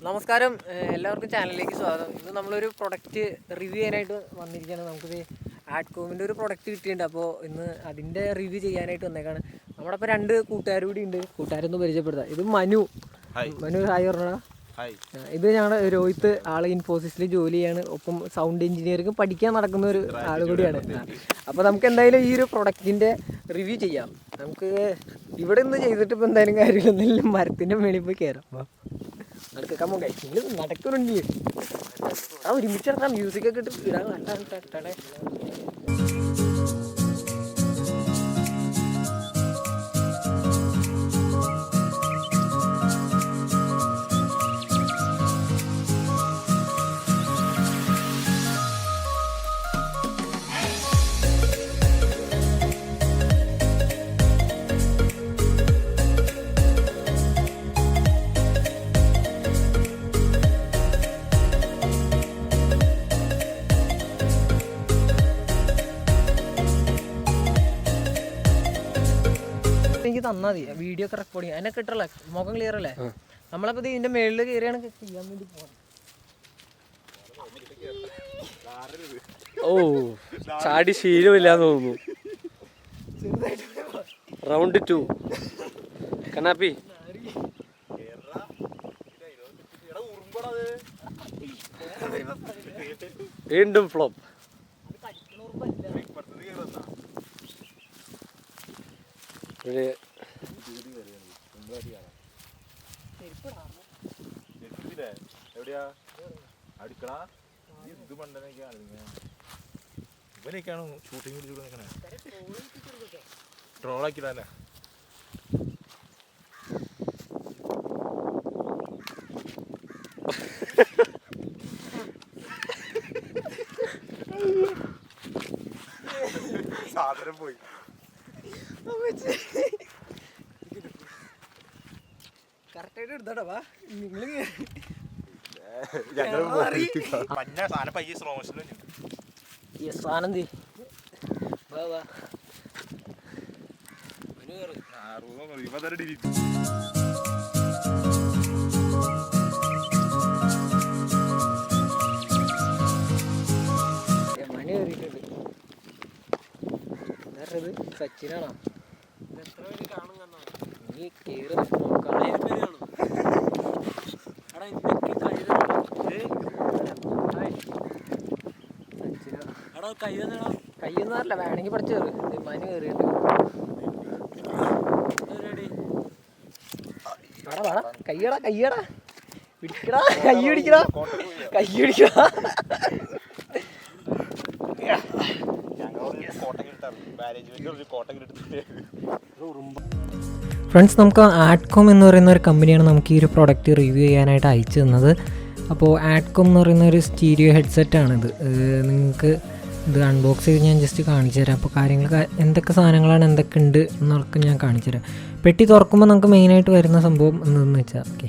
നമസ്കാരം, എല്ലാവർക്കും ചാനലിലേക്ക് സ്വാഗതം. ഇത് നമ്മളൊരു പ്രൊഡക്റ്റ് റിവ്യൂ ചെയ്യാനായിട്ട് വന്നിരിക്കുകയാണ്. നമുക്കിത് ആഡ്കോമിൻ്റെ ഒരു പ്രൊഡക്റ്റ് കിട്ടിയിട്ടുണ്ട്. അപ്പോൾ ഇന്ന് അതിൻ്റെ റിവ്യൂ ചെയ്യാനായിട്ട് വന്നേക്കാണ്. നമ്മുടെ ഇപ്പോൾ 2 കൂട്ടുകാർ കൂടി ഉണ്ട്. കൂട്ടുകാരൊന്ന് പരിചയപ്പെടുത്താം. ഇത് മനു. മനു ഹായ് പറഞ്ഞടാ. ഇത് ഞങ്ങളുടെ രോഹിത്ത്, ആൾ ഇൻഫോസിസിൽ ജോലി ചെയ്യാണ്. ഒപ്പം സൗണ്ട് എഞ്ചിനീയറിംഗ് പഠിക്കാൻ നടക്കുന്ന ഒരു ആൾ കൂടിയാണ്. അപ്പോൾ നമുക്ക് എന്തായാലും ഈ ഒരു പ്രൊഡക്റ്റിൻ്റെ റിവ്യൂ ചെയ്യാം. നമുക്ക് ഇവിടെ നിന്ന് ചെയ്തിട്ട് ഇപ്പോൾ എന്തായാലും കാര്യമില്ല. എന്തെങ്കിലും മരത്തിൻ്റെ മേളിൽ പോയി കയറാം. നടക്കുന്നുണ്ട്. ഒരുമിച്ചിടത്താ മ്യൂസിക്കൊക്കെ ഇട്ട് ഇടാൻ നല്ല. എനിക്ക് തന്നാൽ മതി, വീഡിയോ ഒക്കെ റെക്കോർഡ് ചെയ്യാം. അതിനൊക്കെ ഇട്ടല്ലേ മുഖം ക്ലിയർ അല്ലേ? നമ്മളപ്പോൾ ഇതിൻ്റെ മേളിൽ കയറിയാണ് ചെയ്യാൻ വേണ്ടി പോകണം. ഓ, ചാടി ശീലമില്ലാന്ന് തോന്നുന്നു. റൗണ്ട് 2 കണ്ണാപ്പി. വീണ്ടും ഫ്ലോപ്പ്. ഇവനൊക്കെയാണ് ഷൂട്ടിങ് ട്രോളാക്കിടാല്ലേ. സാധനം പോയി. കറക്റ്റായിട്ട് എടുത്തോടാ. വാ, നിങ്ങൾ ആനന്ദി വാ വാ. മണി കയറിയിട്ടുണ്ട്. വേറത് സച്ചിനാണോ? നീ കയറി നോക്കാം. കയ്യൊന്നും അറിയില്ല, വേണമെങ്കിൽ പഠിച്ചു കയറി. മനു കയറിയിട്ട് കയ്യടാ കയ്യടാ പിടിക്കടാ, കൈ പിടിക്കടാ, കൈ പിടിക്കടാ. ഫ്രണ്ട്സ്, നമുക്ക് ആഡ്കോം എന്ന് പറയുന്ന ഒരു കമ്പനിയാണ് നമുക്ക് ഈ ഒരു പ്രോഡക്റ്റ് റിവ്യൂ ചെയ്യാനായിട്ട് അയച്ചു തന്നത്. അപ്പോൾ ആഡ്കോം എന്ന് പറയുന്ന ഒരു സ്റ്റീരിയോ ഹെഡ്സെറ്റാണിത്. നിങ്ങൾക്ക് ഇത് അൺബോക്സ് ചെയ്ത് ഞാൻ ജസ്റ്റ് കാണിച്ചു തരാം. അപ്പോൾ കാര്യങ്ങൾ എന്തൊക്കെ സാധനങ്ങളാണ്, എന്തൊക്കെ ഉണ്ട് എന്നൊക്കെ ഞാൻ കാണിച്ചു തരാം. പെട്ടി തുറക്കുമ്പോൾ നമുക്ക് മെയിനായിട്ട് വരുന്ന സംഭവം എന്തെന്ന് വെച്ചാൽ, ഓക്കെ,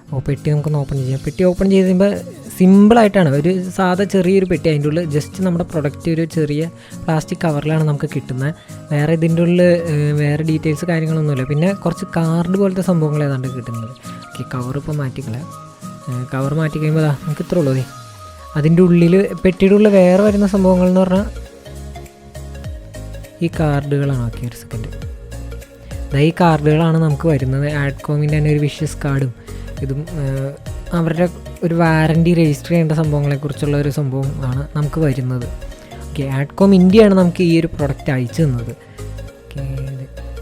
അപ്പോൾ പെട്ടി നമുക്കൊന്ന് ഓപ്പൺ ചെയ്യാം. പെട്ടി ഓപ്പൺ ചെയ്ത് കഴിയുമ്പോൾ സിമ്പിളായിട്ടാണ് ഒരു സാധാ ചെറിയൊരു പെട്ടി. അതിൻ്റെ ഉള്ളിൽ ജസ്റ്റ് നമ്മുടെ പ്രൊഡക്റ്റ് ഒരു ചെറിയ പ്ലാസ്റ്റിക് കവറിലാണ് നമുക്ക് കിട്ടുന്നത്. വേറെ ഇതിൻ്റെ ഉള്ളിൽ വേറെ ഡീറ്റെയിൽസ് കാര്യങ്ങളൊന്നുമില്ല. പിന്നെ കുറച്ച് കാർഡ് പോലത്തെ സംഭവങ്ങൾ ഏതാണ്ട് കിട്ടുന്നത്. ഓക്കെ, കവർ ഇപ്പോൾ മാറ്റിക്കളയാം. കവർ മാറ്റി കഴിയുമ്പോൾ നമുക്ക് ഇത്ര ഉള്ളൂ. അതിൻ്റെ ഉള്ളിൽ പെട്ടിയുടെ ഉള്ളിൽ വേറെ വരുന്ന സംഭവങ്ങൾ എന്ന് പറഞ്ഞാൽ ഈ കാർഡുകളാണ്. ഓക്കെ, ഒരു സെക്കൻഡ്. ഈ കാർഡുകളാണ് നമുക്ക് വരുന്നത്. ആഡ്കോമിൻ്റെ തന്നെ ഒരു വിഷസ് കാർഡും ഇതും അവരുടെ ഒരു വാറൻറ്റി രജിസ്റ്റർ ചെയ്യേണ്ട സംഭവങ്ങളെക്കുറിച്ചുള്ള ഒരു സംഭവം ആണ് നമുക്ക് വരുന്നത്. ഓക്കെ, ആഡ്കോം ഇന്ത്യയാണ് നമുക്ക് ഈ ഒരു പ്രൊഡക്റ്റ് അയച്ചു തന്നത്. ഓക്കെ,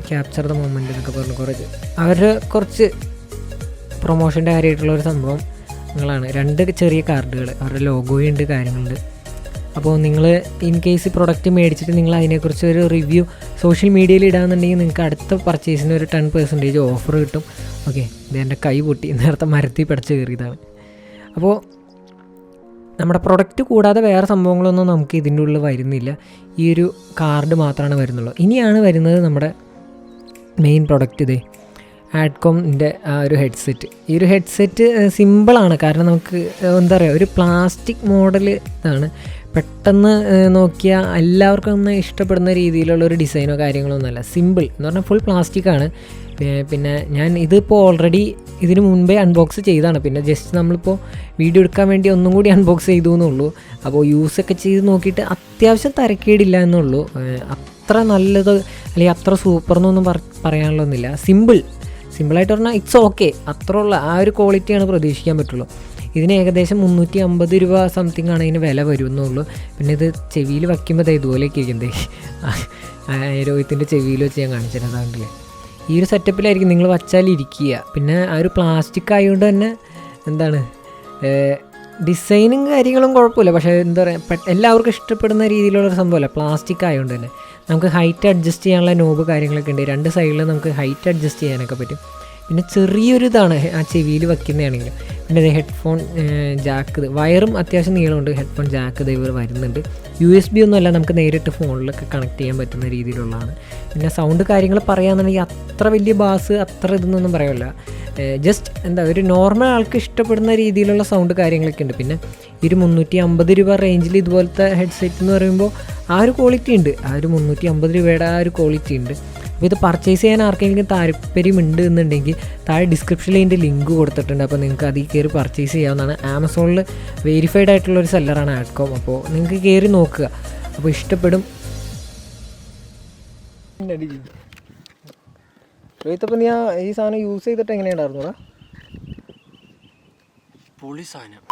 ക്യാപ്ചർ ദ മൊമെൻ്റ് എന്നൊക്കെ പറഞ്ഞ് അവരുടെ കുറച്ച് പ്രൊമോഷൻ്റെ കാര്യമായിട്ടുള്ളൊരു സംഭവങ്ങളാണ്. 2 ചെറിയ കാർഡുകൾ, അവരുടെ ലോഗോയും ഉണ്ട്, കാര്യങ്ങളുണ്ട്. അപ്പോൾ നിങ്ങൾ ഇൻ കേസ് പ്രൊഡക്റ്റ് മേടിച്ചിട്ട് നിങ്ങൾ അതിനെക്കുറിച്ച് ഒരു റിവ്യൂ സോഷ്യൽ മീഡിയയിൽ ഇടാമെന്നുണ്ടെങ്കിൽ നിങ്ങൾക്ക് അടുത്ത പർച്ചേസിന് ഒരു 10% ഓഫർ കിട്ടും. ഓക്കെ, ഇത് എൻ്റെ കൈ പൊട്ടി, നേരത്തെ മരത്തിൽ പിടച്ച് കയറിയതാണ്. അപ്പോൾ നമ്മുടെ പ്രൊഡക്റ്റ് കൂടാതെ വേറെ സംഭവങ്ങളൊന്നും നമുക്ക് ഇതിൻ്റെ ഉള്ളിൽ വരുന്നില്ല. ഈ ഒരു കാർഡ് മാത്രമാണ് വരുന്നുള്ളൂ. ഇനിയാണ് വരുന്നത് നമ്മുടെ മെയിൻ പ്രൊഡക്റ്റ്. ഇതേ ആഡ്കോമിൻ്റെ ആ ഒരു ഹെഡ്സെറ്റ്. ഈ ഒരു ഹെഡ്സെറ്റ് സിമ്പിളാണ്. കാരണം നമുക്ക് എന്താ പറയുക, ഒരു പ്ലാസ്റ്റിക് മോഡൽ ഇതാണ്. പെട്ടെന്ന് നോക്കിയാൽ എല്ലാവർക്കും ഒന്ന് ഇഷ്ടപ്പെടുന്ന രീതിയിലുള്ളൊരു ഡിസൈനോ കാര്യങ്ങളോ ഒന്നുമല്ല. സിമ്പിൾ എന്ന് പറഞ്ഞാൽ ഫുൾ പ്ലാസ്റ്റിക്കാണ്. പിന്നെ ഞാൻ ഇതിപ്പോൾ ഓൾറെഡി ഇതിന് മുൻപേ അൺബോക്സ് ചെയ്തതാണ്. പിന്നെ ജസ്റ്റ് നമ്മളിപ്പോൾ വീഡിയോ എടുക്കാൻ വേണ്ടി ഒന്നും കൂടി അൺബോക്സ് ചെയ്തു എന്നുള്ളൂ. അപ്പോൾ യൂസൊക്കെ ചെയ്ത് നോക്കിയിട്ട് അത്യാവശ്യം തരക്കേടില്ല എന്നുള്ളൂ. അത്ര നല്ലത് അല്ലെങ്കിൽ അത്ര സൂപ്പർ എന്നൊന്നും പറയാനുള്ളതൊന്നുമില്ല. സിമ്പിളായിട്ട് പറഞ്ഞാൽ ഇറ്റ്സ് ഓക്കെ, അത്ര ഉള്ള ആ ഒരു ക്വാളിറ്റിയാണ് പ്രതീക്ഷിക്കാൻ പറ്റുള്ളൂ. ഇതിന് ഏകദേശം 350 രൂപ സംതിങ് ആണ് ഇതിന് വില വരുമെന്നുള്ളൂ. പിന്നെ ഇത് ചെവിയിൽ വയ്ക്കുമ്പോൾ ഇതുപോലെയൊക്കെ ഇരിക്കുന്നത്. രോഹിത്തിൻ്റെ ചെവിയിൽ വെച്ച് ഞാൻ കാണിച്ചിട്ടുണ്ടാകില്ലേ. ഈ ഒരു സെറ്റപ്പിലായിരിക്കും നിങ്ങൾ വച്ചാലിരിക്കുക. പിന്നെ ആ ഒരു പ്ലാസ്റ്റിക് ആയതുകൊണ്ട് തന്നെ എന്താണ് ഡിസൈനും കാര്യങ്ങളും കുഴപ്പമില്ല. പക്ഷേ എന്താ പറയുക, എല്ലാവർക്കും ഇഷ്ടപ്പെടുന്ന രീതിയിലുള്ളൊരു സംഭവമല്ല. പ്ലാസ്റ്റിക് ആയതുകൊണ്ട് തന്നെ നമുക്ക് ഹൈറ്റ് അഡ്ജസ്റ്റ് ചെയ്യാനുള്ള നോബ് കാര്യങ്ങളൊക്കെ ഉണ്ട്. 2 സൈഡിൽ നമുക്ക് ഹൈറ്റ് അഡ്ജസ്റ്റ് ചെയ്യാനൊക്കെ പറ്റും. പിന്നെ ചെറിയൊരു ഇതാണ് ആ ചെവിയിൽ വയ്ക്കുന്നതാണെങ്കിലും. പിന്നെ ഹെഡ്ഫോൺ ജാക്ക്, വയറും അത്യാവശ്യം നീളമുണ്ട്. ഹെഡ്ഫോൺ ജാക്ക് ഇവർ വരുന്നുണ്ട്. USB ഒന്നുമല്ല, നമുക്ക് നേരിട്ട് ഫോണിലൊക്കെ കണക്ട് ചെയ്യാൻ പറ്റുന്ന രീതിയിലുള്ളതാണ്. പിന്നെ സൗണ്ട് കാര്യങ്ങൾ പറയുകയാണെന്നുണ്ടെങ്കിൽ അത്ര വലിയ ബാസ് അത്ര ഇതെന്നൊന്നും പറയില്ല. ജസ്റ്റ് എന്താ ഒരു നോർമൽ ആൾക്ക് ഇഷ്ടപ്പെടുന്ന രീതിയിലുള്ള സൗണ്ട് കാര്യങ്ങളൊക്കെ ഉണ്ട്. പിന്നെ ഈ ഒരു 350 രൂപ റേഞ്ചിൽ ഇതുപോലത്തെ ഹെഡ്സെറ്റ് എന്ന് പറയുമ്പോൾ ആ ഒരു ക്വാളിറ്റി ഉണ്ട്. ആ ഒരു 350 രൂപയുടെ ആ ഒരു ക്വാളിറ്റി ഉണ്ട്. അപ്പോൾ ഇത് പർച്ചേസ് ചെയ്യാൻ ആർക്കെങ്കിലും താല്പര്യമുണ്ട് എന്നുണ്ടെങ്കിൽ താഴെ ഡിസ്ക്രിപ്ഷനിൽ ഇതിൻ്റെ ലിങ്ക് കൊടുത്തിട്ടുണ്ട്. അപ്പോൾ നിങ്ങൾക്ക് അതിൽ കയറി പർച്ചേസ് ചെയ്യാവുന്നതാണ്. ആമസോണിൽ വെരിഫൈഡ് ആയിട്ടുള്ളൊരു സെല്ലറാണ് ആഡ്കോം. അപ്പോൾ നിങ്ങൾക്ക് കയറി നോക്കുക, അപ്പോൾ ഇഷ്ടപ്പെടും. രോഹിത്തപ്പം നീ ഈ സാധനം യൂസ് ചെയ്തിട്ട് എങ്ങനെയുണ്ടായിരുന്നുടാ? പൊളി സാധനം.